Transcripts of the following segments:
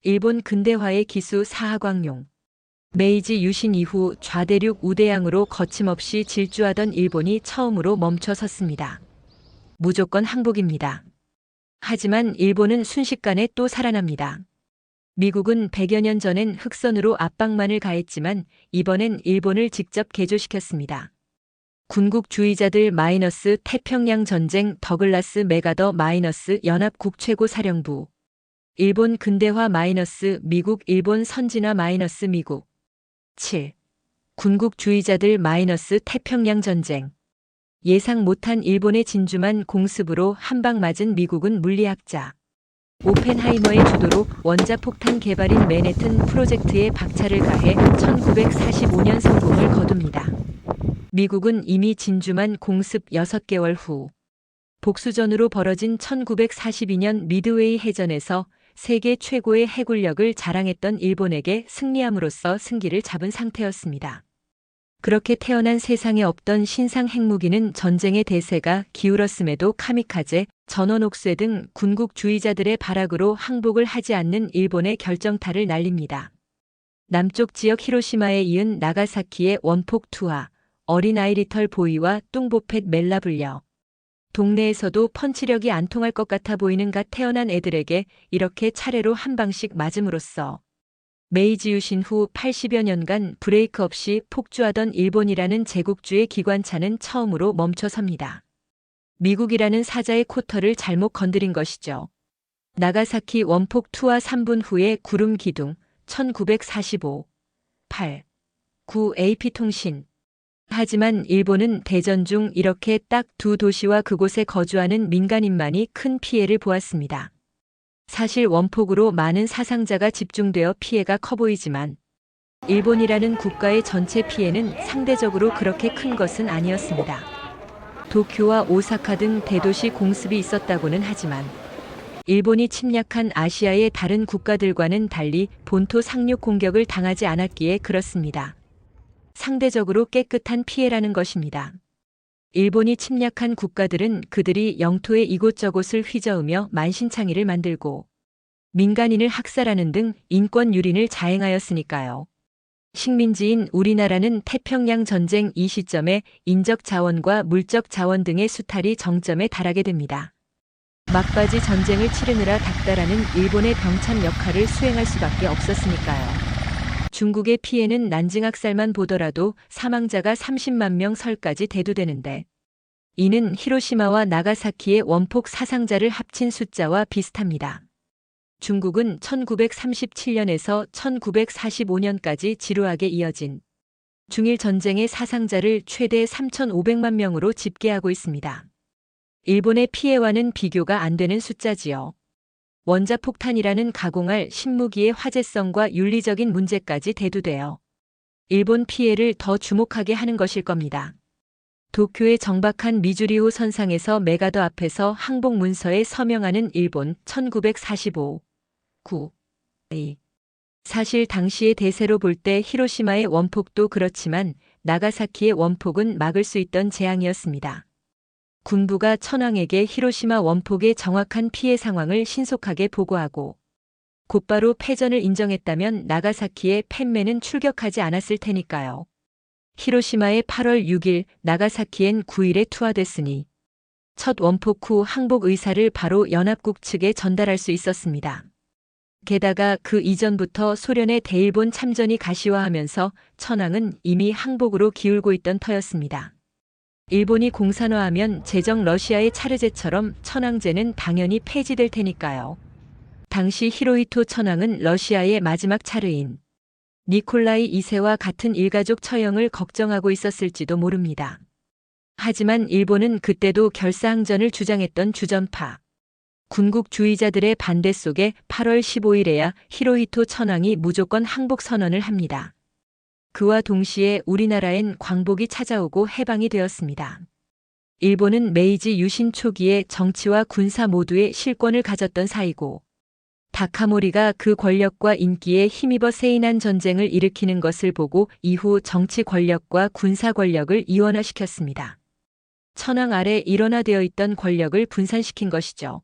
일본 근대화의 기수 사하광용. 메이지 유신 이후 좌대륙 우대양으로 거침없이 질주하던 일본이 처음으로 멈춰섰습니다. 무조건 항복입니다. 하지만 일본은 순식간에 또 살아납니다. 미국은 100여 년 전엔 흑선으로 압박만을 가했지만 이번엔 일본을 직접 개조시켰습니다. 군국주의자들 마이너스 태평양 전쟁 더글라스 맥아더 마이너스 연합국 최고사령부. 일본 근대화 마이너스 미국 일본 선진화 마이너스 미국. 7. 군국주의자들 마이너스 태평양 전쟁. 예상 못한 일본의 진주만 공습으로 한 방 맞은 미국은 물리학자 오펜하이머의 주도로 원자폭탄 개발인 맨해튼 프로젝트에 박차를 가해 1945년 성공을 거둡니다. 미국은 이미 진주만 공습 6개월 후 복수전으로 벌어진 1942년 미드웨이 해전에서 세계 최고의 해군력을 자랑했던 일본에게 승리함으로써 승기를 잡은 상태였습니다. 그렇게 태어난 세상에 없던 신상 핵무기는 전쟁의 대세가 기울었음에도 카미카제, 전원옥쇄 등 군국주의자들의 발악으로 항복을 하지 않는 일본의 결정타를 날립니다. 남쪽 지역 히로시마에 이은 나가사키의 원폭 투하, 어린아이 리털 보이와 뚱보펫 멜라불려. 동네에서도 펀치력이 안 통할 것 같아 보이는 갓 태어난 애들에게 이렇게 차례로 한 방씩 맞음으로써 메이지 유신 후 80여 년간 브레이크 없이 폭주하던 일본이라는 제국주의 기관차는 처음으로 멈춰섭니다. 미국이라는 사자의 코터를 잘못 건드린 것이죠. 나가사키 원폭 투하 3분 후에 구름 기둥 1945. 8. 9 AP통신. 하지만 일본은 대전 중 이렇게 딱 두 도시와 그곳에 거주하는 민간인만이 큰 피해를 보았습니다. 사실 원폭으로 많은 사상자가 집중되어 피해가 커 보이지만 일본이라는 국가의 전체 피해는 상대적으로 그렇게 큰 것은 아니었습니다. 도쿄와 오사카 등 대도시 공습이 있었다고는 하지만 일본이 침략한 아시아의 다른 국가들과는 달리 본토 상륙 공격을 당하지 않았기에 그렇습니다. 상대적으로 깨끗한 피해라는 것입니다. 일본이 침략한 국가들은 그들이 영토의 이곳저곳을 휘저으며 만신창이를 만들고 민간인을 학살하는 등 인권 유린을 자행하였으니까요. 식민지인 우리나라는 태평양 전쟁 이 시점에 인적 자원과 물적 자원 등의 수탈이 정점에 달하게 됩니다. 막바지 전쟁을 치르느라 닥달하는 일본의 병참 역할을 수행할 수밖에 없었으니까요. 중국의 피해는 난징학살만 보더라도 사망자가 30만 명 설까지 대두되는데 이는 히로시마와 나가사키의 원폭 사상자를 합친 숫자와 비슷합니다. 중국은 1937년에서 1945년까지 지루하게 이어진 중일 전쟁의 사상자를 최대 3,500만 명으로 집계하고 있습니다. 일본의 피해와는 비교가 안 되는 숫자지요. 원자폭탄이라는 가공할 신무기의 화재성과 윤리적인 문제까지 대두되어 일본 피해를 더 주목하게 하는 것일 겁니다. 도쿄의 정박한 미주리호 선상에서 메가더 앞에서 항복 문서에 서명하는 일본 1945. 9. 사실 당시의 대세로 볼 때 히로시마의 원폭도 그렇지만 나가사키의 원폭은 막을 수 있던 재앙이었습니다. 군부가 천황에게 히로시마 원폭의 정확한 피해 상황을 신속하게 보고하고 곧바로 패전을 인정했다면 나가사키의 팬맨은 출격하지 않았을 테니까요. 히로시마에 8월 6일, 나가사키엔 9일에 투하됐으니 첫 원폭 후 항복 의사를 바로 연합국 측에 전달할 수 있었습니다. 게다가 그 이전부터 소련의 대일본 참전이 가시화하면서 천황은 이미 항복으로 기울고 있던 터였습니다. 일본이 공산화하면 제정 러시아의 차르제처럼 천황제는 당연히 폐지될 테니까요. 당시 히로히토 천황은 러시아의 마지막 차르인 니콜라이 2세와 같은 일가족 처형을 걱정하고 있었을지도 모릅니다. 하지만 일본은 그때도 결사항전을 주장했던 주전파 군국주의자들의 반대 속에 8월 15일에야 히로히토 천황이 무조건 항복 선언을 합니다. 그와 동시에 우리나라엔 광복이 찾아오고 해방이 되었습니다. 일본은 메이지 유신 초기에 정치와 군사 모두의 실권을 가졌던 사이고 다카모리가 그 권력과 인기에 힘입어 세인한 전쟁을 일으키는 것을 보고 이후 정치 권력과 군사 권력을 이원화시켰습니다. 천황 아래 일원화되어 있던 권력을 분산시킨 것이죠.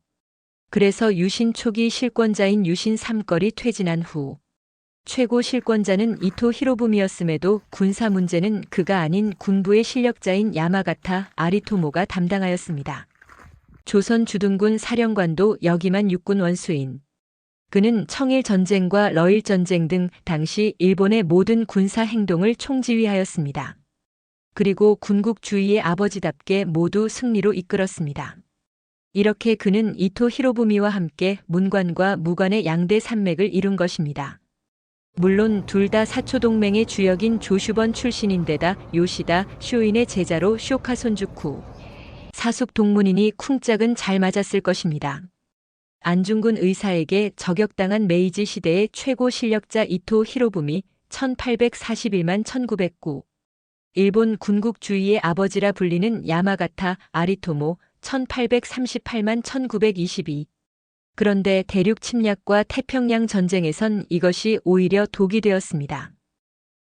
그래서 유신 초기 실권자인 유신 3꼴이 퇴진한 후 최고 실권자는 이토 히로부미였음에도 군사 문제는 그가 아닌 군부의 실력자인 야마가타 아리토모가 담당하였습니다. 조선 주둔군 사령관도 역임한 육군 원수인 그는 청일 전쟁과 러일 전쟁 등 당시 일본의 모든 군사 행동을 총지휘하였습니다. 그리고 군국주의의 아버지답게 모두 승리로 이끌었습니다. 이렇게 그는 이토 히로부미와 함께 문관과 무관의 양대 산맥을 이룬 것입니다. 물론 둘 다 사초동맹의 주역인 조슈번 출신인데다 요시다 쇼인의 제자로 쇼카 손주쿠 사숙 동문이니 쿵짝은 잘 맞았을 것입니다. 안중근 의사에게 저격당한 메이지 시대의 최고 실력자 이토 히로부미 1841만 1909 일본 군국주의의 아버지라 불리는 야마가타 아리토모 1838만 1922 그런데 대륙 침략과 태평양 전쟁에선 이것이 오히려 독이 되었습니다.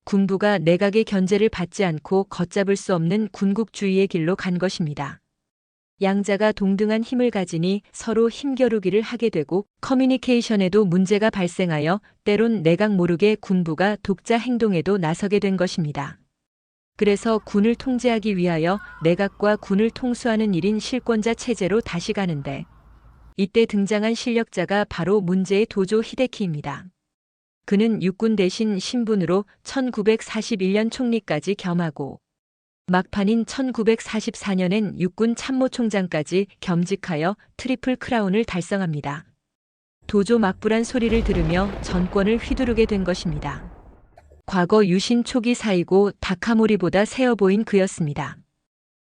군부가 내각의 견제를 받지 않고 걷잡을 수 없는 군국주의의 길로 간 것입니다. 양자가 동등한 힘을 가지니 서로 힘겨루기를 하게 되고 커뮤니케이션에도 문제가 발생하여 때론 내각 모르게 군부가 독자 행동에도 나서게 된 것입니다. 그래서 군을 통제하기 위하여 내각과 군을 통수하는 일인 실권자 체제로 다시 가는데 이때 등장한 실력자가 바로 문제의 도조 히데키입니다. 그는 육군 대신 신분으로 1941년 총리까지 겸하고 막판인 1944년엔 육군 참모총장까지 겸직하여 트리플 크라운을 달성합니다. 도조 막부란 소리를 들으며 전권을 휘두르게 된 것입니다. 과거 유신 초기 사이고 다카모리보다 세어 보인 그였습니다.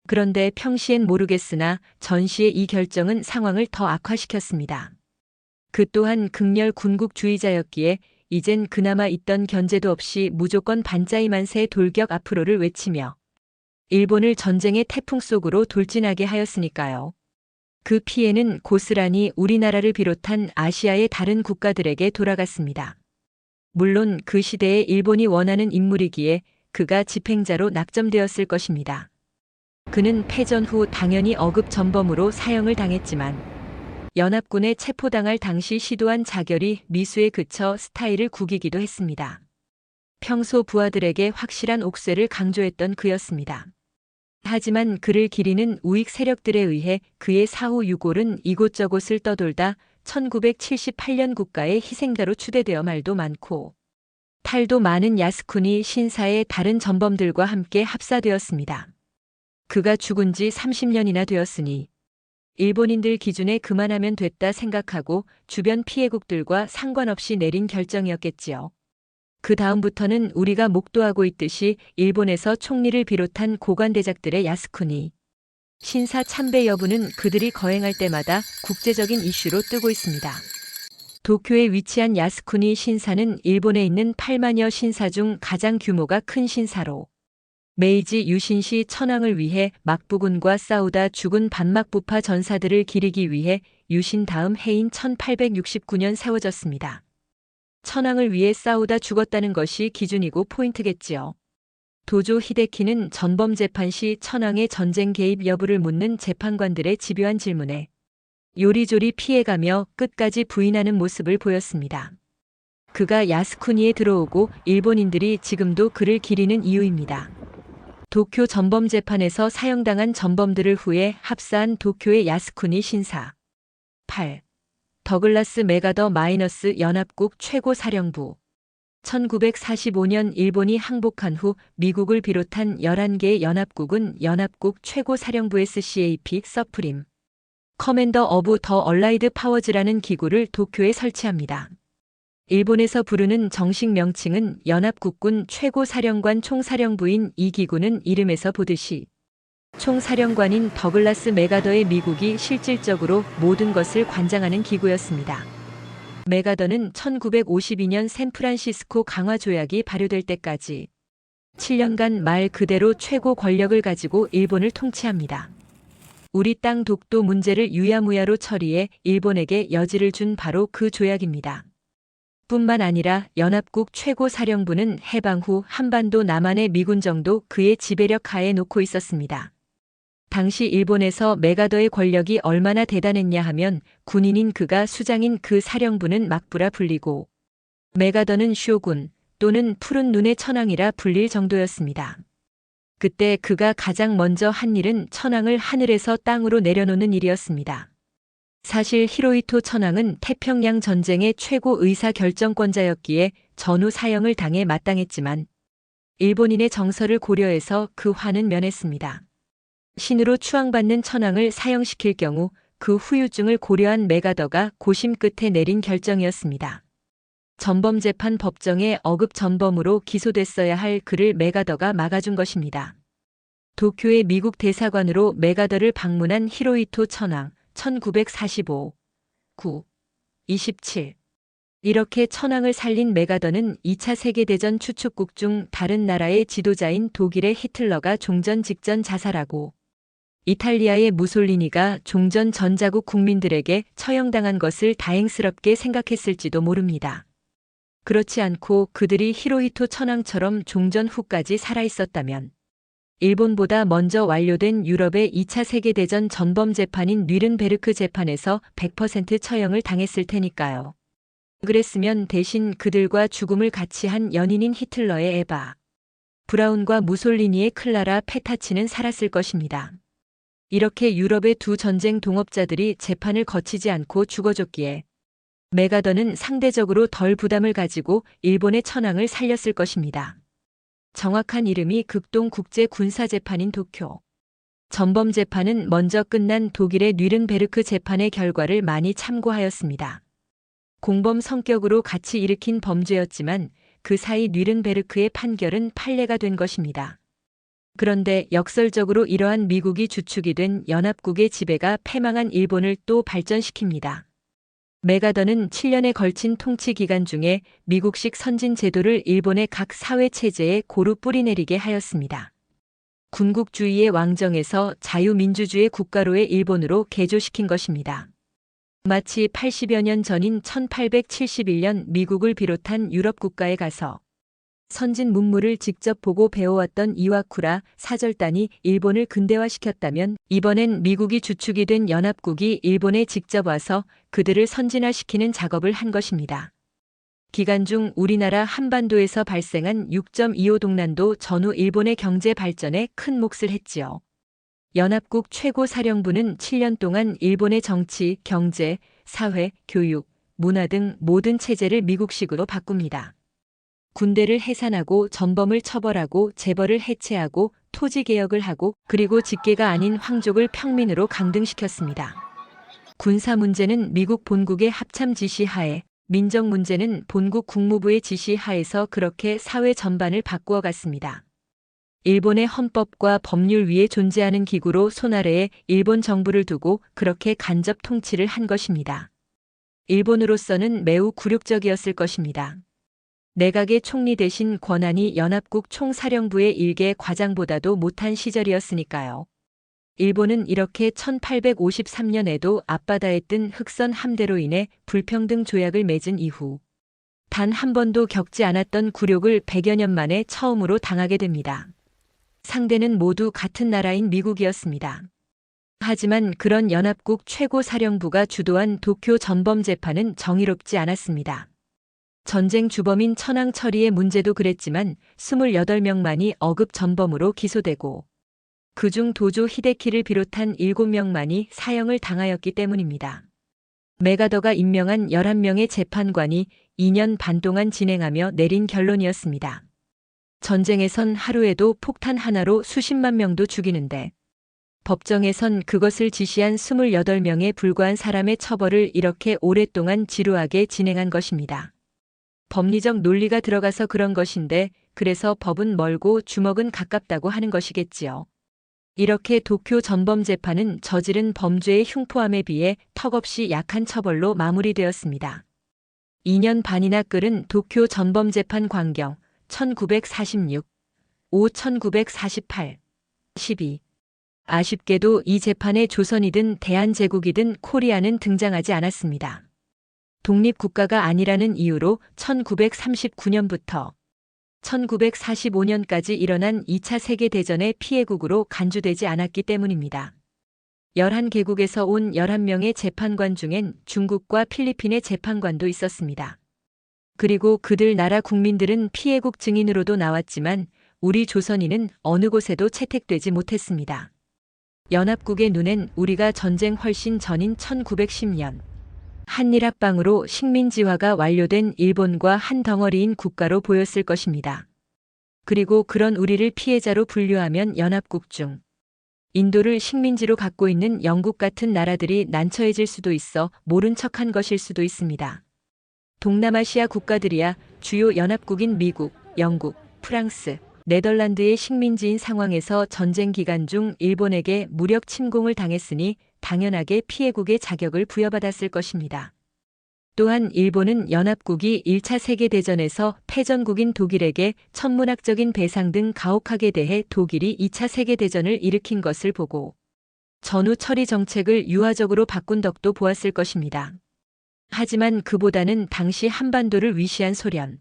그런데 평시엔 모르겠으나 전시의 이 결정은 상황을 더 악화시켰습니다. 그 또한 극렬 군국주의자였기에 이젠 그나마 있던 견제도 없이 무조건 반짜이 만세의 돌격 앞으로를 외치며 일본을 전쟁의 태풍 속으로 돌진하게 하였으니까요. 그 피해는 고스란히 우리나라를 비롯한 아시아의 다른 국가들에게 돌아갔습니다. 물론 그 시대에 일본이 원하는 인물이기에 그가 집행자로 낙점되었을 것입니다. 그는 패전 후 당연히 어급 전범으로 사형을 당했지만 연합군에 체포당할 당시 시도한 자결이 미수에 그쳐 스타일을 구기기도 했습니다. 평소 부하들에게 확실한 옥쇄를 강조했던 그였습니다. 하지만 그를 기리는 우익 세력들에 의해 그의 사후 유골은 이곳저곳을 떠돌다 1978년 국가의 희생자로 추대되어 말도 많고 탈도 많은 야스쿠니 신사의 다른 전범들과 함께 합사되었습니다. 그가 죽은 지 30년이나 되었으니 일본인들 기준에 그만하면 됐다 생각하고 주변 피해국들과 상관없이 내린 결정이었겠지요. 그 다음부터는 우리가 목도하고 있듯이 일본에서 총리를 비롯한 고관대작들의 야스쿠니 신사 참배 여부는 그들이 거행할 때마다 국제적인 이슈로 뜨고 있습니다. 도쿄에 위치한 야스쿠니 신사는 일본에 있는 8만여 신사 중 가장 규모가 큰 신사로 메이지 유신시 천황을 위해 막부군과 싸우다 죽은 반막부파 전사들을 기리기 위해 유신 다음 해인 1869년 세워졌습니다. 천황을 위해 싸우다 죽었다는 것이 기준이고 포인트겠지요. 도조 히데키는 전범 재판 시 천황의 전쟁 개입 여부를 묻는 재판관들의 집요한 질문에 요리조리 피해가며 끝까지 부인하는 모습을 보였습니다. 그가 야스쿠니에 들어오고 일본인들이 지금도 그를 기리는 이유입니다. 도쿄 전범 재판에서 사형당한 전범들을 후에 합사한 도쿄의 야스쿠니 신사. 8. 더글라스 메가더 마이너스 연합국 최고사령부. 1945년 일본이 항복한 후 미국을 비롯한 11개의 연합국은 연합국 최고사령부 SCAP 서프림 커맨더 어브 더 얼라이드 파워즈라는 기구를 도쿄에 설치합니다. 일본에서 부르는 정식 명칭은 연합국군 최고사령관 총사령부인 이 기구는 이름에서 보듯이 총사령관인 더글라스 메가더의 미국이 실질적으로 모든 것을 관장하는 기구였습니다. 메가더는 1952년 샌프란시스코 강화 조약이 발효될 때까지 7년간 말 그대로 최고 권력을 가지고 일본을 통치합니다. 우리 땅 독도 문제를 유야무야로 처리해 일본에게 여지를 준 바로 그 조약입니다. 뿐만 아니라 연합국 최고사령부는 해방 후 한반도 남한의 미군 정도 그의 지배력 하에 놓고 있었습니다. 당시 일본에서 메가더의 권력이 얼마나 대단했냐 하면 군인인 그가 수장인 그 사령부는 막부라 불리고 메가더는 쇼군 또는 푸른 눈의 천황이라 불릴 정도였습니다. 그때 그가 가장 먼저 한 일은 천황을 하늘에서 땅으로 내려놓는 일이었습니다. 사실 히로히토 천황은 태평양 전쟁의 최고 의사결정권자였기에 전후 사형을 당해 마땅했지만 일본인의 정서를 고려해서 그 화는 면했습니다. 신으로 추앙받는 천황을 사형시킬 경우 그 후유증을 고려한 메가더가 고심 끝에 내린 결정이었습니다. 전범재판 법정에 억읍 전범으로 기소됐어야 할 그를 메가더가 막아준 것입니다. 도쿄의 미국 대사관으로 메가더를 방문한 히로히토 천황 1945, 9, 27. 이렇게 천황을 살린 메가더는 2차 세계대전 추축국 중 다른 나라의 지도자인 독일의 히틀러가 종전 직전 자살하고 이탈리아의 무솔리니가 종전 전자국 국민들에게 처형당한 것을 다행스럽게 생각했을지도 모릅니다. 그렇지 않고 그들이 히로히토 천황처럼 종전 후까지 살아있었다면 일본보다 먼저 완료된 유럽의 2차 세계대전 전범 재판인 뉘른베르크 재판에서 100% 처형을 당했을 테니까요. 그랬으면 대신 그들과 죽음을 같이 한 연인인 히틀러의 에바 브라운과 무솔리니의 클라라 페타치는 살았을 것입니다. 이렇게 유럽의 두 전쟁 동업자들이 재판을 거치지 않고 죽어줬기에 메가더는 상대적으로 덜 부담을 가지고 일본의 천황을 살렸을 것입니다. 정확한 이름이 극동국제군사재판인 도쿄 전범재판은 먼저 끝난 독일의 뉘른베르크 재판의 결과를 많이 참고하였습니다. 공범 성격으로 같이 일으킨 범죄였지만 그 사이 뉘른베르크의 판결은 판례가 된 것입니다. 그런데 역설적으로 이러한 미국이 주축이 된 연합국의 지배가 패망한 일본을 또 발전시킵니다. 메가더는 7년에 걸친 통치 기간 중에 미국식 선진 제도를 일본의 각 사회 체제에 고루 뿌리내리게 하였습니다. 군국주의의 왕정에서 자유민주주의 국가로의 일본으로 개조시킨 것입니다. 마치 80여 년 전인 1871년 미국을 비롯한 유럽 국가에 가서 선진 문물을 직접 보고 배워왔던 이와쿠라 사절단이 일본을 근대화시켰다면 이번엔 미국이 주축이 된 연합국이 일본에 직접 와서 그들을 선진화시키는 작업을 한 것입니다. 기간 중 우리나라 한반도에서 발생한 6.25 동란도 전후 일본의 경제 발전에 큰 몫을 했지요. 연합국 최고사령부는 7년 동안 일본의 정치, 경제, 사회, 교육, 문화 등 모든 체제를 미국식으로 바꿉니다. 군대를 해산하고 전범을 처벌하고 재벌을 해체하고 토지개혁을 하고 그리고 직계가 아닌 황족을 평민으로 강등시켰습니다. 군사 문제는 미국 본국의 합참 지시 하에, 민정 문제는 본국 국무부의 지시 하에서 그렇게 사회 전반을 바꾸어 갔습니다. 일본의 헌법과 법률 위에 존재하는 기구로 손아래에 일본 정부를 두고 그렇게 간접 통치를 한 것입니다. 일본으로서는 매우 굴욕적이었을 것입니다. 내각의 총리 대신 권한이 연합국 총사령부의 일개 과장보다도 못한 시절이었으니까요. 일본은 이렇게 1853년에도 앞바다에 뜬 흑선 함대로 인해 불평등 조약을 맺은 이후 단 한 번도 겪지 않았던 굴욕을 100여 년 만에 처음으로 당하게 됩니다. 상대는 모두 같은 나라인 미국이었습니다. 하지만 그런 연합국 최고사령부가 주도한 도쿄 전범재판은 정의롭지 않았습니다. 전쟁 주범인 천황 처리의 문제도 그랬지만 28명만이 억읍 전범으로 기소되고 그중 도조 히데키를 비롯한 7명만이 사형을 당하였기 때문입니다. 메가더가 임명한 11명의 재판관이 2년 반 동안 진행하며 내린 결론이었습니다. 전쟁에선 하루에도 폭탄 하나로 수십만 명도 죽이는데 법정에선 그것을 지시한 28명에 불과한 사람의 처벌을 이렇게 오랫동안 지루하게 진행한 것입니다. 법리적 논리가 들어가서 그런 것인데 그래서 법은 멀고 주먹은 가깝다고 하는 것이겠지요. 이렇게 도쿄 전범재판은 저지른 범죄의 흉포함에 비해 턱없이 약한 처벌로 마무리되었습니다. 2년 반이나 끓은 도쿄 전범재판 광경 1946, 5 1948, 12. 아쉽게도 이 재판에 조선이든 대한제국이든 코리아는 등장하지 않았습니다. 독립국가가 아니라는 이유로 1939년부터 1945년까지 일어난 2차 세계대전의 피해국으로 간주되지 않았기 때문입니다. 11개국에서 온 11명의 재판관 중엔 중국과 필리핀의 재판관도 있었습니다. 그리고 그들 나라 국민들은 피해국 증인으로도 나왔지만 우리 조선인은 어느 곳에도 채택되지 못했습니다. 연합국의 눈엔 우리가 전쟁 훨씬 전인 1910년 한일합방으로 식민지화가 완료된 일본과 한 덩어리인 국가로 보였을 것입니다. 그리고 그런 우리를 피해자로 분류하면 연합국 중 인도를 식민지로 갖고 있는 영국 같은 나라들이 난처해질 수도 있어 모른 척한 것일 수도 있습니다. 동남아시아 국가들이야 주요 연합국인 미국, 영국, 프랑스, 네덜란드의 식민지인 상황에서 전쟁 기간 중 일본에게 무력 침공을 당했으니 당연하게 피해국의 자격을 부여받았을 것입니다. 또한 일본은 연합국이 1차 세계대전에서 패전국인 독일에게 천문학적인 배상 등 가혹하게 대해 독일이 2차 세계대전을 일으킨 것을 보고 전후 처리 정책을 유화적으로 바꾼 덕도 보았을 것입니다. 하지만 그보다는 당시 한반도를 위시한 소련,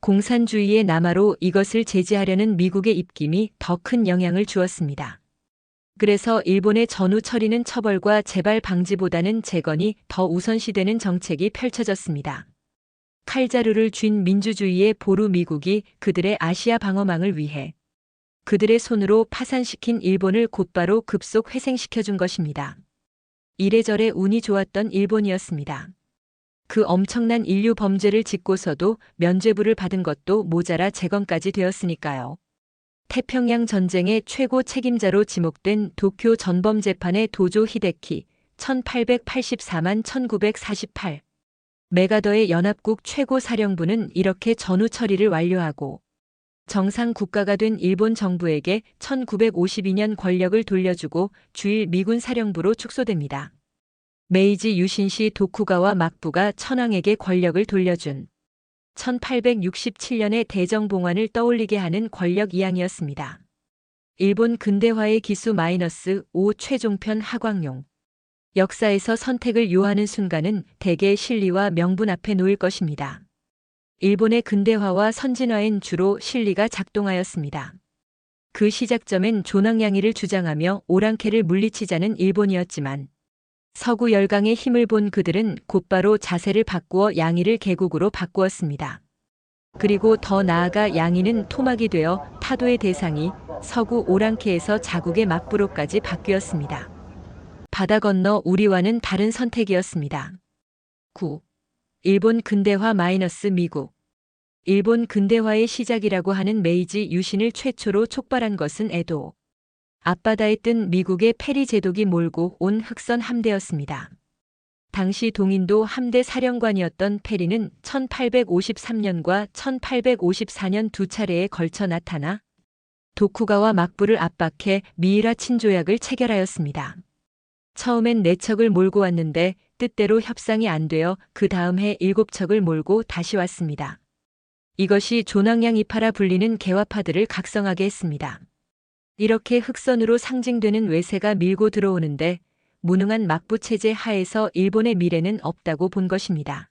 공산주의의 남하로 이것을 제지하려는 미국의 입김이 더 큰 영향을 주었습니다. 그래서 일본의 전후 처리는 처벌과 재발 방지보다는 재건이 더 우선시되는 정책이 펼쳐졌습니다. 칼자루를 쥔 민주주의의 보루 미국이 그들의 아시아 방어망을 위해 그들의 손으로 파산시킨 일본을 곧바로 급속 회생시켜준 것입니다. 이래저래 운이 좋았던 일본이었습니다. 그 엄청난 인류 범죄를 짓고서도 면죄부를 받은 것도 모자라 재건까지 되었으니까요. 태평양 전쟁의 최고 책임자로 지목된 도쿄 전범재판의 도조 히데키 1884만 1948 메가더의 연합국 최고 사령부는 이렇게 전후 처리를 완료하고 정상 국가가 된 일본 정부에게 1952년 권력을 돌려주고 주일 미군 사령부로 축소됩니다. 메이지 유신시 도쿠가와 막부가 천황에게 권력을 돌려준 1867년의 대정봉환을 떠올리게 하는 권력 이양이었습니다. 일본 근대화의 기수 -5 최종편 하광용. 역사에서 선택을 요하는 순간은 대개 실리와 명분 앞에 놓일 것입니다. 일본의 근대화와 선진화엔 주로 실리가 작동하였습니다. 그 시작점엔 존왕양이를 주장하며 오랑캐를 물리치자는 일본이었지만 서구 열강의 힘을 본 그들은 곧바로 자세를 바꾸어 양이를 개국으로 바꾸었습니다. 그리고 더 나아가 양이는 토막이 되어 타도의 대상이 서구 오랑캐에서 자국의 막부로까지 바뀌었습니다. 바다 건너 우리와는 다른 선택이었습니다. 9. 일본 근대화 - 미국. 일본 근대화의 시작이라고 하는 메이지 유신을 최초로 촉발한 것은 에도 앞바다에 뜬 미국의 페리 제독이 몰고 온 흑선 함대였습니다. 당시 동인도 함대 사령관이었던 페리는 1853년과 1854년 두 차례에 걸쳐 나타나 도쿠가와 막부를 압박해 미이라 친조약을 체결하였습니다. 처음엔 4척을 몰고 왔는데 뜻대로 협상이 안 되어 그 다음 해 7척을 몰고 다시 왔습니다. 이것이 존왕양이파라 불리는 개화파들을 각성하게 했습니다. 이렇게 흑선으로 상징되는 외세가 밀고 들어오는데 무능한 막부 체제 하에서 일본의 미래는 없다고 본 것입니다.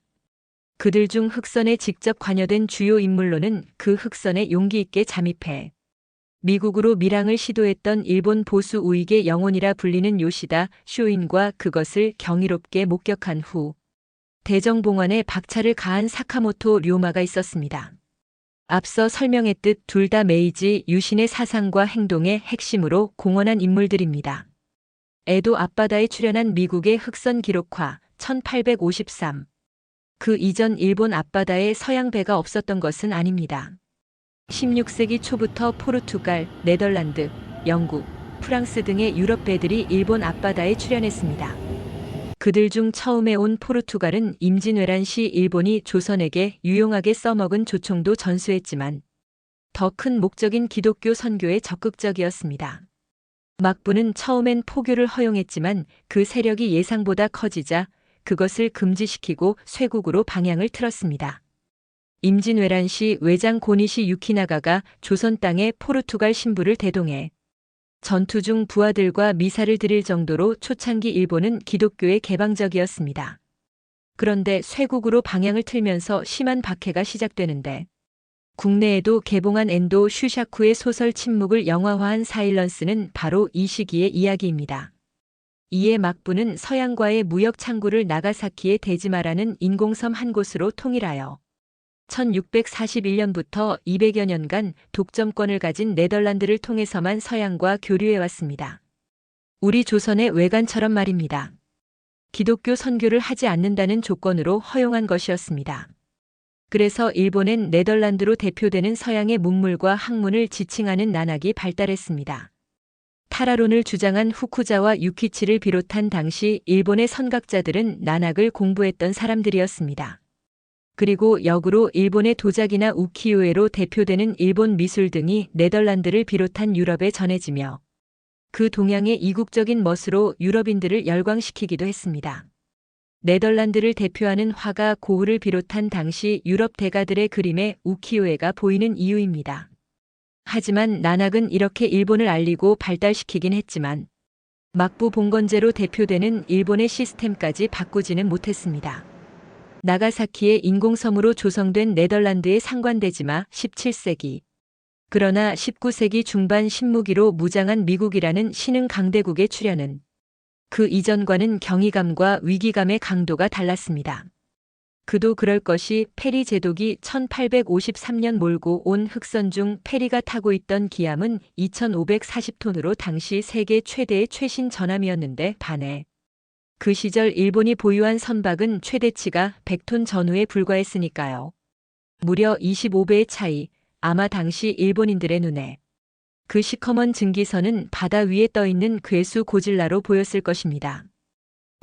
그들 중 흑선에 직접 관여된 주요 인물로는 그 흑선에 용기 있게 잠입해 미국으로 밀항을 시도했던 일본 보수 우익의 영혼이라 불리는 요시다 쇼인과 그것을 경이롭게 목격한 후 대정봉환에 박차를 가한 사카모토 료마가 있었습니다. 앞서 설명했듯 둘 다 메이지 유신의 사상과 행동의 핵심으로 공헌한 인물들입니다. 에도 앞바다에 출현한 미국의 흑선 기록화 1853. 그 이전 일본 앞바다에 서양 배가 없었던 것은 아닙니다. 16세기 초부터 포르투갈, 네덜란드, 영국, 프랑스 등의 유럽 배들이 일본 앞바다에 출현했습니다. 그들 중 처음에 온 포르투갈은 임진왜란 시 일본이 조선에게 유용하게 써먹은 조총도 전수했지만 더 큰 목적인 기독교 선교에 적극적이었습니다. 막부는 처음엔 포교를 허용했지만 그 세력이 예상보다 커지자 그것을 금지시키고 쇄국으로 방향을 틀었습니다. 임진왜란 시 외장 고니시 유키나가가 조선 땅에 포르투갈 신부를 대동해 전투 중 부하들과 미사를 드릴 정도로 초창기 일본은 기독교에 개방적이었습니다. 그런데 쇄국으로 방향을 틀면서 심한 박해가 시작되는데 국내에도 개봉한 엔도 슈샤쿠의 소설 침묵을 영화화한 사일런스는 바로 이 시기의 이야기입니다. 이에 막부는 서양과의 무역 창구를 나가사키의 데지마라는 인공섬 한 곳으로 통일하여 1641년부터 200여 년간 독점권을 가진 네덜란드를 통해서만 서양과 교류해왔습니다. 우리 조선의 외관처럼 말입니다. 기독교 선교를 하지 않는다는 조건으로 허용한 것이었습니다. 그래서 일본엔 네덜란드로 대표되는 서양의 문물과 학문을 지칭하는 난학이 발달했습니다. 타라론을 주장한 후쿠자와 유키치를 비롯한 당시 일본의 선각자들은 난학을 공부했던 사람들이었습니다. 그리고 역으로 일본의 도자기나 우키요에로 대표되는 일본 미술 등이 네덜란드를 비롯한 유럽에 전해지며 그 동양의 이국적인 멋으로 유럽인들을 열광시키기도 했습니다. 네덜란드를 대표하는 화가 고흐를 비롯한 당시 유럽 대가들의 그림에 우키요에가 보이는 이유입니다. 하지만 난학은 이렇게 일본을 알리고 발달시키긴 했지만 막부 봉건제로 대표되는 일본의 시스템까지 바꾸지는 못했습니다. 나가사키의 인공섬으로 조성된 네덜란드의 상관대지마 17세기. 그러나 19세기 중반 신무기로 무장한 미국이라는 신흥 강대국의 출현은 그 이전과는 경이감과 위기감의 강도가 달랐습니다. 그도 그럴 것이 페리 제독이 1853년 몰고 온 흑선 중 페리가 타고 있던 기함은 2540톤으로 당시 세계 최대의 최신 전함이었는데 반해 그 시절 일본이 보유한 선박은 최대치가 100톤 전후에 불과했으니까요. 무려 25배의 차이, 아마 당시 일본인들의 눈에 그 시커먼 증기선은 바다 위에 떠있는 괴수 고질라로 보였을 것입니다.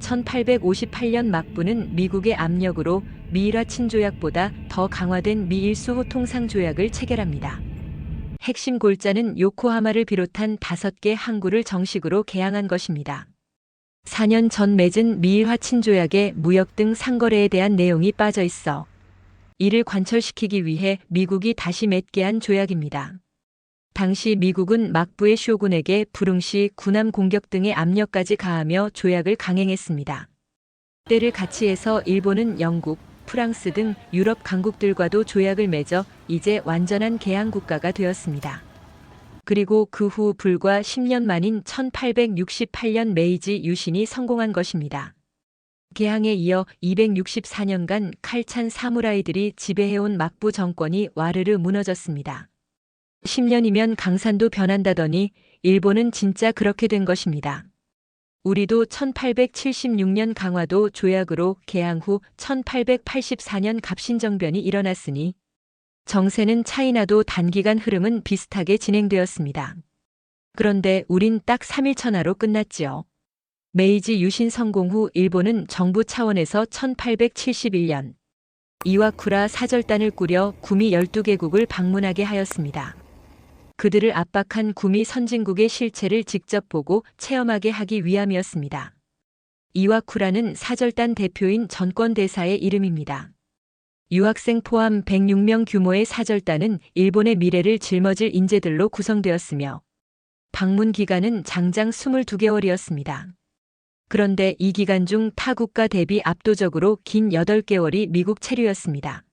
1858년 막부는 미국의 압력으로 미일화 친조약보다 더 강화된 미일 수호 통상조약을 체결합니다. 핵심 골자는 요코하마를 비롯한 5개 항구를 정식으로 개항한 것입니다. 4년 전 맺은 미일화 친조약에 무역 등 상거래에 대한 내용이 빠져 있어 이를 관철시키기 위해 미국이 다시 맺게 한 조약입니다. 당시 미국은 막부의 쇼군에게 불응시 군함 공격 등의 압력까지 가하며 조약을 강행했습니다. 때를 같이 해서 일본은 영국, 프랑스 등 유럽 강국들과도 조약을 맺어 이제 완전한 개항 국가가 되었습니다. 그리고 그 후 불과 10년 만인 1868년 메이지 유신이 성공한 것입니다. 개항에 이어 264년간 칼찬 사무라이들이 지배해온 막부 정권이 와르르 무너졌습니다. 10년이면 강산도 변한다더니 일본은 진짜 그렇게 된 것입니다. 우리도 1876년 강화도 조약으로 개항 후 1884년 갑신정변이 일어났으니 정세는 차이나도 단기간 흐름은 비슷하게 진행되었습니다. 그런데 우린 딱 3일 천하로 끝났지요. 메이지 유신 성공 후 일본은 정부 차원에서 1871년 이와쿠라 사절단을 꾸려 구미 12개국을 방문하게 하였습니다. 그들을 압박한 구미 선진국의 실체를 직접 보고 체험하게 하기 위함이었습니다. 이와쿠라는 사절단 대표인 전권대사의 이름입니다. 유학생 포함 106명 규모의 사절단은 일본의 미래를 짊어질 인재들로 구성되었으며 방문 기간은 장장 22개월이었습니다. 그런데 이 기간 중 타 국가 대비 압도적으로 긴 8개월이 미국 체류였습니다.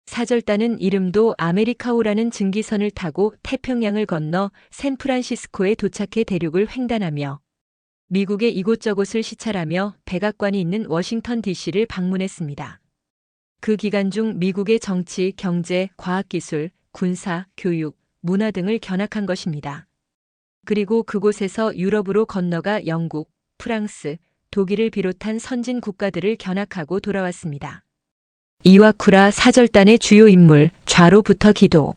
사절단은 이름도 아메리카오라는 증기선을 타고 태평양을 건너 샌프란시스코에 도착해 대륙을 횡단하며 미국의 이곳저곳을 시찰하며 백악관이 있는 워싱턴 DC를 방문했습니다. 그 기간 중 미국의 정치, 경제, 과학기술, 군사, 교육, 문화 등을 견학한 것입니다. 그리고 그곳에서 유럽으로 건너가 영국, 프랑스, 독일을 비롯한 선진 국가들을 견학하고 돌아왔습니다. 이와쿠라 사절단의 주요 인물, 좌로부터 기도.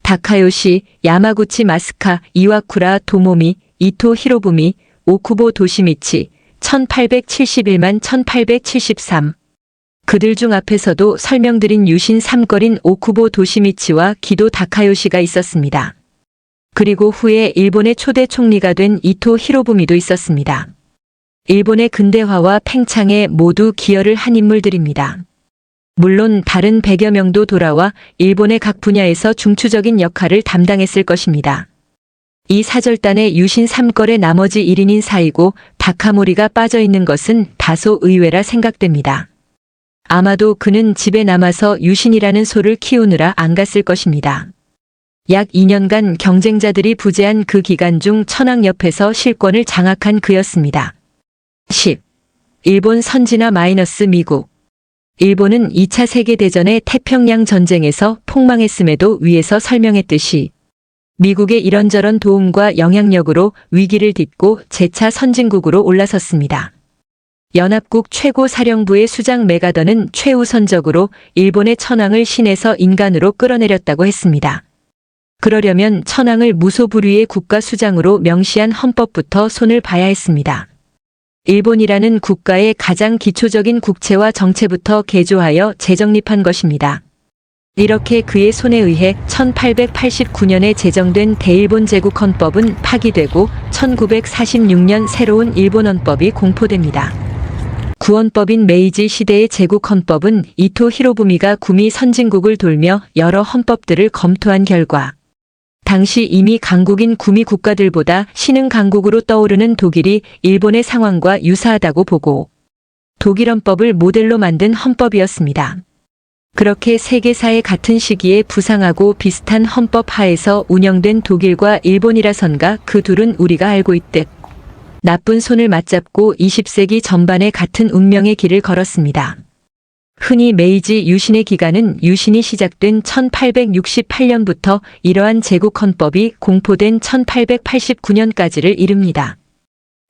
다카요시, 야마구치 마스카, 이와쿠라 도모미, 이토 히로부미, 오쿠보 도시미치, 1871만 1873. 그들 중 앞에서도 설명드린 유신 3걸인 오쿠보 도시미치와 기도 다카요시가 있었습니다. 그리고 후에 일본의 초대 총리가 된 이토 히로부미도 있었습니다. 일본의 근대화와 팽창에 모두 기여를 한 인물들입니다. 물론 다른 100여 명도 돌아와 일본의 각 분야에서 중추적인 역할을 담당했을 것입니다. 이 사절단의 유신 3걸의 나머지 1인인 사이고 다카모리가 빠져 있는 것은 다소 의외라 생각됩니다. 아마도 그는 집에 남아서 유신이라는 소를 키우느라 안 갔을 것입니다. 약 2년간 경쟁자들이 부재한 그 기간 중 천황 옆에서 실권을 장악한 그였습니다. 10. 일본 선진화 - 미국. 일본은 2차 세계대전의 태평양 전쟁에서 폭망했음에도 위에서 설명했듯이 미국의 이런저런 도움과 영향력으로 위기를 딛고 재차 선진국으로 올라섰습니다. 연합국 최고사령부의 수장 메가더는 최우선적으로 일본의 천황을 신에서 인간으로 끌어내렸다고 했습니다. 그러려면 천황을 무소불위의 국가수장으로 명시한 헌법부터 손을 봐야 했습니다. 일본이라는 국가의 가장 기초적인 국채와 정체부터 개조하여 재정립한 것입니다. 이렇게 그의 손에 의해 1889년에 제정된 대일본 제국헌법은 파기되고 1946년 새로운 일본헌법이 공포됩니다. 구헌법인 메이지 시대의 제국헌법은 이토 히로부미가 구미 선진국을 돌며 여러 헌법들을 검토한 결과 당시 이미 강국인 구미 국가들보다 신흥 강국으로 떠오르는 독일이 일본의 상황과 유사하다고 보고 독일헌법을 모델로 만든 헌법이었습니다. 그렇게 세계사의 같은 시기에 부상하고 비슷한 헌법 하에서 운영된 독일과 일본이라선가 그 둘은 우리가 알고 있듯 나쁜 손을 맞잡고 20세기 전반에 같은 운명의 길을 걸었습니다. 흔히 메이지 유신의 기간은 유신이 시작된 1868년부터 이러한 제국헌법이 공포된 1889년까지를 이릅니다.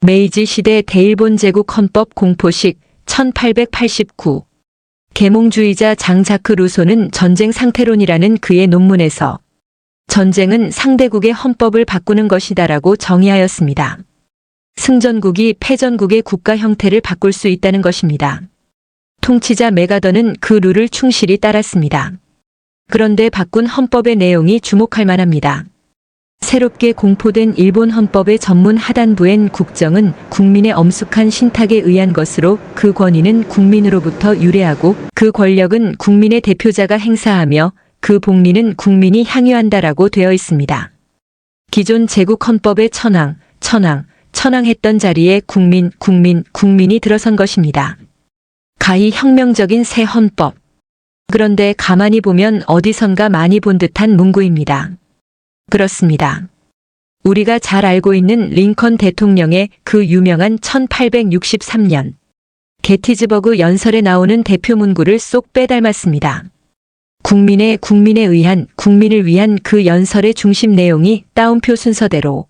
메이지 시대 대일본 제국헌법 공포식 1889. 계몽주의자 장자크 루소는 전쟁 상태론이라는 그의 논문에서 전쟁은 상대국의 헌법을 바꾸는 것이다라고 정의하였습니다. 승전국이 패전국의 국가 형태를 바꿀 수 있다는 것입니다. 통치자 메가더는 그 룰을 충실히 따랐습니다. 그런데 바꾼 헌법의 내용이 주목할 만합니다. 새롭게 공포된 일본 헌법의 전문 하단부엔 국정은 국민의 엄숙한 신탁에 의한 것으로 그 권위는 국민으로부터 유래하고 그 권력은 국민의 대표자가 행사하며 그 복리는 국민이 향유한다라고 되어 있습니다. 기존 제국헌법의 천황했던 자리에 국민이 들어선 것입니다. 가히 혁명적인 새 헌법. 그런데 가만히 보면 어디선가 많이 본 듯한 문구입니다. 그렇습니다. 우리가 잘 알고 있는 링컨 대통령의 그 유명한 1863년 게티즈버그 연설에 나오는 대표 문구를 쏙 빼닮았습니다. 국민에 의한 국민을 위한 그 연설의 중심 내용이 따옴표 순서대로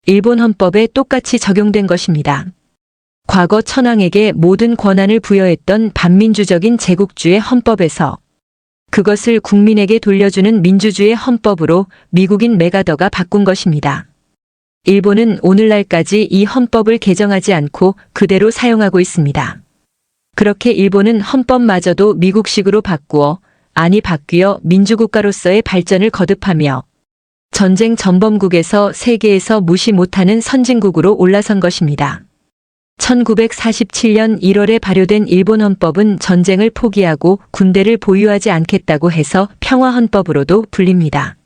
일본 헌법에 똑같이 적용된 것입니다. 과거 천황에게 모든 권한을 부여했던 반민주적인 제국주의 헌법에서 그것을 국민에게 돌려주는 민주주의 헌법으로 미국인 메가더가 바꾼 것입니다. 일본은 오늘날까지 이 헌법을 개정하지 않고 그대로 사용하고 있습니다. 그렇게 일본은 헌법마저도 미국식으로 바뀌어 민주국가로서의 발전을 거듭하며 전쟁 전범국에서 세계에서 무시 못하는 선진국으로 올라선 것입니다. 1947년 1월에 발효된 일본 헌법은 전쟁을 포기하고 군대를 보유하지 않겠다고 해서 평화헌법으로도 불립니다.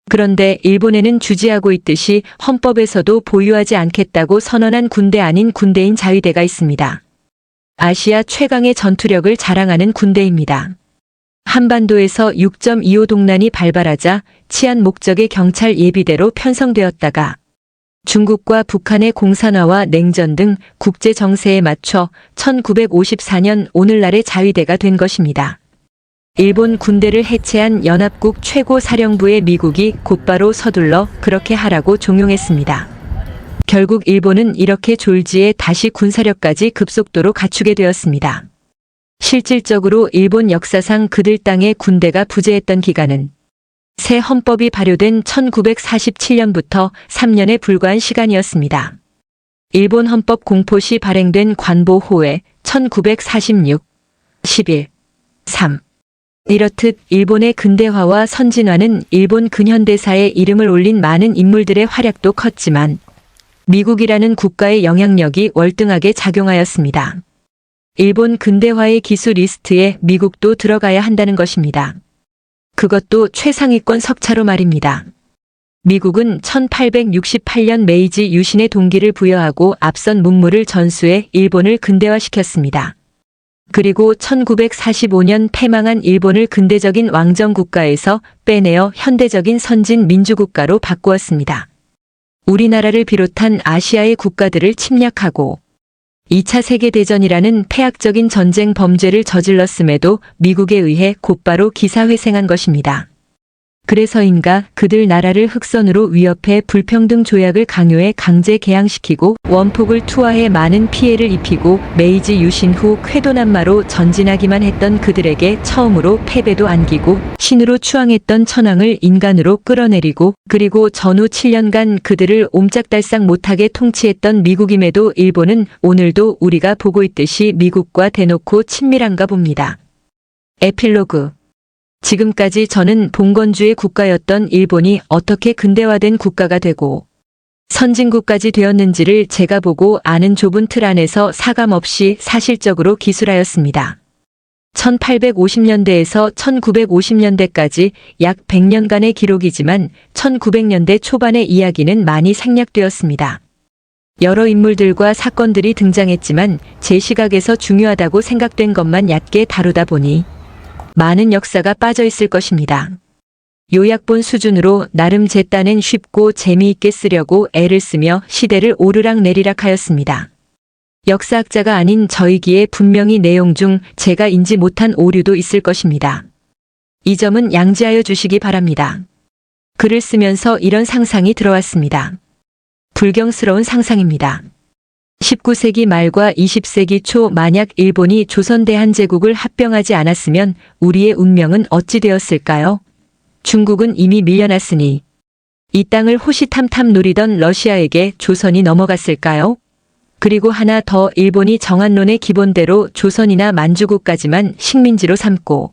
그런데 일본에는 주지하고 있듯이 헌법에서도 보유하지 않겠다고 선언한 군대 아닌 군대인 자위대가 있습니다. 아시아 최강의 전투력을 자랑하는 군대입니다. 한반도에서 6.25 동란이 발발하자 치안 목적의 경찰 예비대로 편성되었다가 중국과 북한의 공산화와 냉전 등 국제 정세에 맞춰 1954년 오늘날의 자위대가 된 것입니다. 일본 군대를 해체한 연합국 최고사령부의 미국이 곧바로 서둘러 그렇게 하라고 종용했습니다. 결국 일본은 이렇게 졸지에 다시 군사력까지 급속도로 갖추게 되었습니다. 실질적으로 일본 역사상 그들 땅의 군대가 부재했던 기간은 새 헌법이 발효된 1947년부터 3년에 불과한 시간이었습니다. 일본 헌법 공포 시 발행된 관보호회 1946, 11, 3. 이렇듯 일본의 근대화와 선진화는 일본 근현대사에 이름을 올린 많은 인물들의 활약도 컸지만 미국이라는 국가의 영향력이 월등하게 작용하였습니다. 일본 근대화의 기수 리스트에 미국도 들어가야 한다는 것입니다. 그것도 최상위권 석차로 말입니다. 미국은 1868년 메이지 유신의 동기를 부여하고 앞선 문물을 전수해 일본을 근대화시켰습니다. 그리고 1945년 패망한 일본을 근대적인 왕정 국가에서 빼내어 현대적인 선진 민주국가로 바꾸었습니다. 우리나라를 비롯한 아시아의 국가들을 침략하고 2차 세계대전이라는 폐악적인 전쟁 범죄를 저질렀음에도 미국에 의해 곧바로 기사회생한 것입니다. 그래서인가 그들 나라를 흑선으로 위협해 불평등 조약을 강요해 강제 개항시키고 원폭을 투하해 많은 피해를 입히고 메이지 유신 후 쾌도난마로 전진하기만 했던 그들에게 처음으로 패배도 안기고 신으로 추앙했던 천황을 인간으로 끌어내리고 그리고 전후 7년간 그들을 옴짝달싹 못하게 통치했던 미국임에도 일본은 오늘도 우리가 보고 있듯이 미국과 대놓고 친밀한가 봅니다. 에필로그. 지금까지 저는 봉건주의 국가였던 일본이 어떻게 근대화된 국가가 되고 선진국까지 되었는지를 제가 보고 아는 좁은 틀 안에서 사감없이 사실적으로 기술하였습니다. 1850년대에서 1950년대까지 약 100년간의 기록이지만 1900년대 초반의 이야기는 많이 생략되었습니다. 여러 인물들과 사건들이 등장했지만 제 시각에서 중요하다고 생각된 것만 얕게 다루다 보니 많은 역사가 빠져 있을 것입니다. 요약본 수준으로 나름 제 딴엔 쉽고 재미있게 쓰려고 애를 쓰며 시대를 오르락내리락 하였습니다. 역사학자가 아닌 저이기에 분명히 내용 중 제가 인지 못한 오류도 있을 것입니다. 이 점은 양지하여 주시기 바랍니다. 글을 쓰면서 이런 상상이 들어왔습니다. 불경스러운 상상입니다. 19세기 말과 20세기 초 만약 일본이 조선 대한제국을 합병하지 않았으면 우리의 운명은 어찌 되었을까요? 중국은 이미 밀려났으니 이 땅을 호시탐탐 노리던 러시아에게 조선이 넘어갔을까요? 그리고 하나 더 일본이 정한론의 기본대로 조선이나 만주국까지만 식민지로 삼고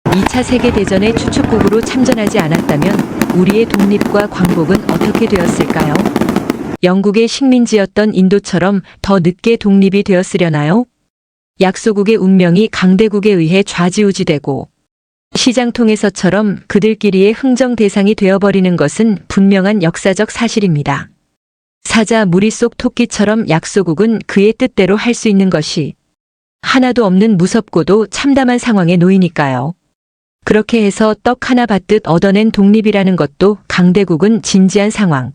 2차 세계대전의 추축국으로 참전하지 않았다면 우리의 독립과 광복은 어떻게 되었을까요? 영국의 식민지였던 인도처럼 더 늦게 독립이 되었으려나요? 약소국의 운명이 강대국에 의해 좌지우지되고 시장통에서처럼 그들끼리의 흥정 대상이 되어버리는 것은 분명한 역사적 사실입니다. 사자 무리 속 토끼처럼 약소국은 그의 뜻대로 할 수 있는 것이 하나도 없는 무섭고도 참담한 상황에 놓이니까요. 그렇게 해서 떡 하나 받듯 얻어낸 독립이라는 것도 강대국은 진지한 상황.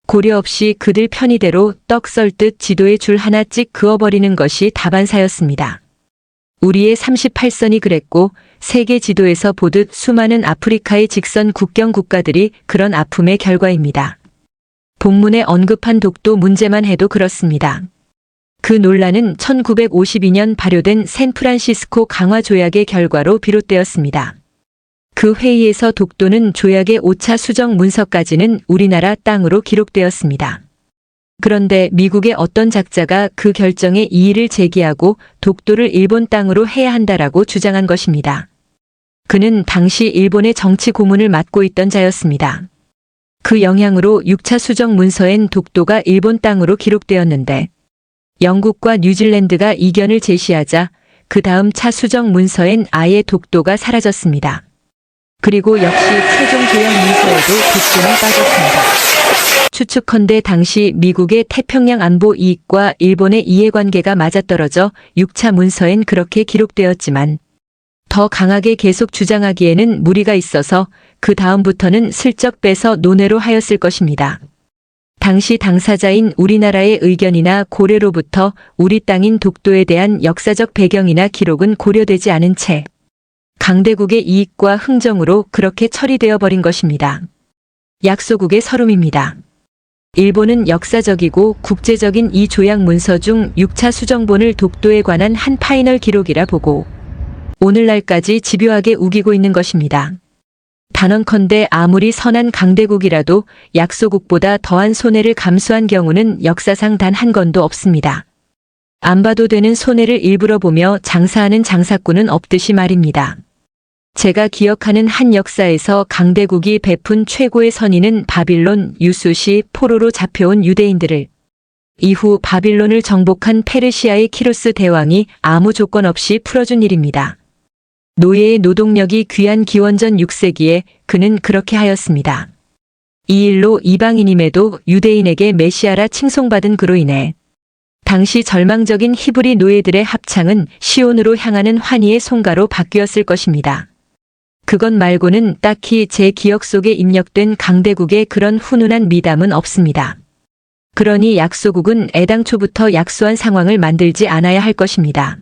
고려 없이 그들 편의대로 떡 썰듯 지도에 줄 하나 찍 그어버리는 것이 다반사였습니다. 우리의 38선이 그랬고 세계 지도에서 보듯 수많은 아프리카의 직선 국경 국가들이 그런 아픔의 결과입니다. 본문에 언급한 독도 문제만 해도 그렇습니다. 그 논란은 1952년 발효된 샌프란시스코 강화 조약의 결과로 비롯되었습니다. 그 회의에서 독도는 조약의 5차 수정 문서까지는 우리나라 땅으로 기록되었습니다. 그런데 미국의 어떤 작자가 그 결정에 이의를 제기하고 독도를 일본 땅으로 해야 한다라고 주장한 것입니다. 그는 당시 일본의 정치 고문을 맡고 있던 자였습니다. 그 영향으로 6차 수정 문서엔 독도가 일본 땅으로 기록되었는데 영국과 뉴질랜드가 이견을 제시하자 그 다음 차 수정 문서엔 아예 독도가 사라졌습니다. 그리고 역시 최종 조약 문서에도 독도는 빠졌습니다. 추측컨대 당시 미국의 태평양 안보 이익과 일본의 이해관계가 맞아떨어져 6차 문서엔 그렇게 기록되었지만 더 강하게 계속 주장하기에는 무리가 있어서 그 다음부터는 슬쩍 빼서 논외로 하였을 것입니다. 당시 당사자인 우리나라의 의견이나 고려로부터 우리 땅인 독도에 대한 역사적 배경이나 기록은 고려되지 않은 채 강대국의 이익과 흥정으로 그렇게 처리되어 버린 것입니다. 약소국의 서름입니다. 일본은 역사적이고 국제적인 이 조약 문서 중 6차 수정본을 독도에 관한 한 파이널 기록이라 보고 오늘날까지 집요하게 우기고 있는 것입니다. 단언컨대 아무리 선한 강대국이라도 약소국보다 더한 손해를 감수한 경우는 역사상 단 한 건도 없습니다. 안 봐도 되는 손해를 일부러 보며 장사하는 장사꾼은 없듯이 말입니다. 제가 기억하는 한 역사에서 강대국이 베푼 최고의 선의는 바빌론, 유수시, 포로로 잡혀온 유대인들을 이후 바빌론을 정복한 페르시아의 키루스 대왕이 아무 조건 없이 풀어준 일입니다. 노예의 노동력이 귀한 기원전 6세기에 그는 그렇게 하였습니다. 이 일로 이방인임에도 유대인에게 메시아라 칭송받은 그로 인해 당시 절망적인 히브리 노예들의 합창은 시온으로 향하는 환희의 송가로 바뀌었을 것입니다. 그것 말고는 딱히 제 기억 속에 입력된 강대국의 그런 훈훈한 미담은 없습니다. 그러니 약소국은 애당초부터 약소한 상황을 만들지 않아야 할 것입니다.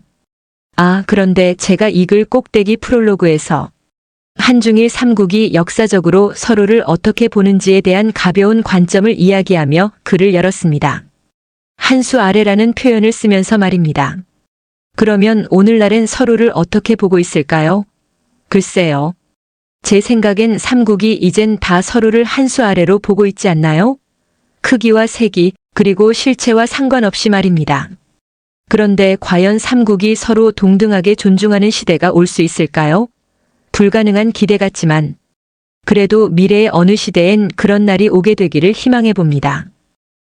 아, 그런데 제가 이 글 꼭대기 프롤로그에서 한중일 3국이 역사적으로 서로를 어떻게 보는지에 대한 가벼운 관점을 이야기하며 글을 열었습니다. 한 수 아래라는 표현을 쓰면서 말입니다. 그러면 오늘날엔 서로를 어떻게 보고 있을까요? 글쎄요. 제 생각엔 3국이 이젠 다 서로를 한 수 아래로 보고 있지 않나요? 크기와 색이, 그리고 실체와 상관없이 말입니다. 그런데 과연 3국이 서로 동등하게 존중하는 시대가 올 수 있을까요? 불가능한 기대 같지만, 그래도 미래의 어느 시대엔 그런 날이 오게 되기를 희망해 봅니다.